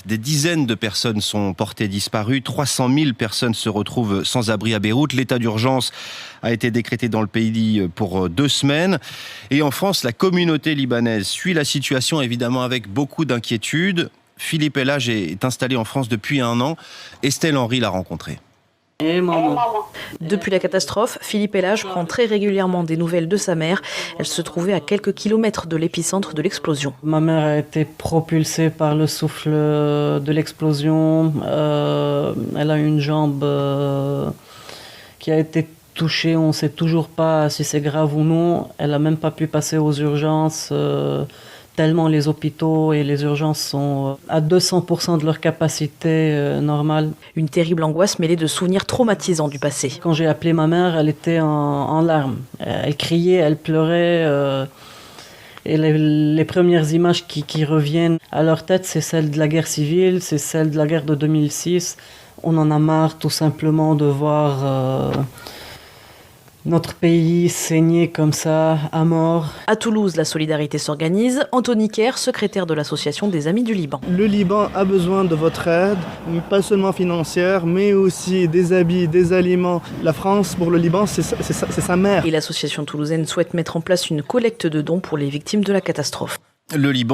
Des dizaines de personnes sont portées disparues. 300 000 personnes se retrouvent sans abri à Beyrouth. L'état d'urgence a été décrété dans le pays pour 2 semaines. Et en France, la communauté libanaise suit la situation évidemment avec beaucoup d'inquiétude. Philippe Elage est installé en France depuis 1 an. Estelle Henry l'a rencontré. Et maman. Depuis la catastrophe, Philippe Elage prend très régulièrement des nouvelles de sa mère. Elle se trouvait à quelques kilomètres de l'épicentre de l'explosion. Ma mère a été propulsée par le souffle de l'explosion. Elle a une jambe qui a été touchée. On ne sait toujours pas si c'est grave ou non. Elle n'a même pas pu passer aux urgences. Tellement les hôpitaux et les urgences sont à 200% de leur capacité normale. Une terrible angoisse mêlée de souvenirs traumatisants du passé. Quand j'ai appelé ma mère, elle était en larmes. Elle criait, elle pleurait. Et les premières images qui reviennent à leur tête, c'est celle de la guerre civile, c'est celle de la guerre de 2006. On en a marre tout simplement de voir notre pays saigner comme ça, à mort. À Toulouse, la solidarité s'organise. Anthony Kerr, secrétaire de l'association des Amis du Liban. Le Liban a besoin de votre aide, pas seulement financière, mais aussi des habits, des aliments. La France, pour le Liban, c'est sa mère. Et l'association toulousaine souhaite mettre en place une collecte de dons pour les victimes de la catastrophe. Le Liban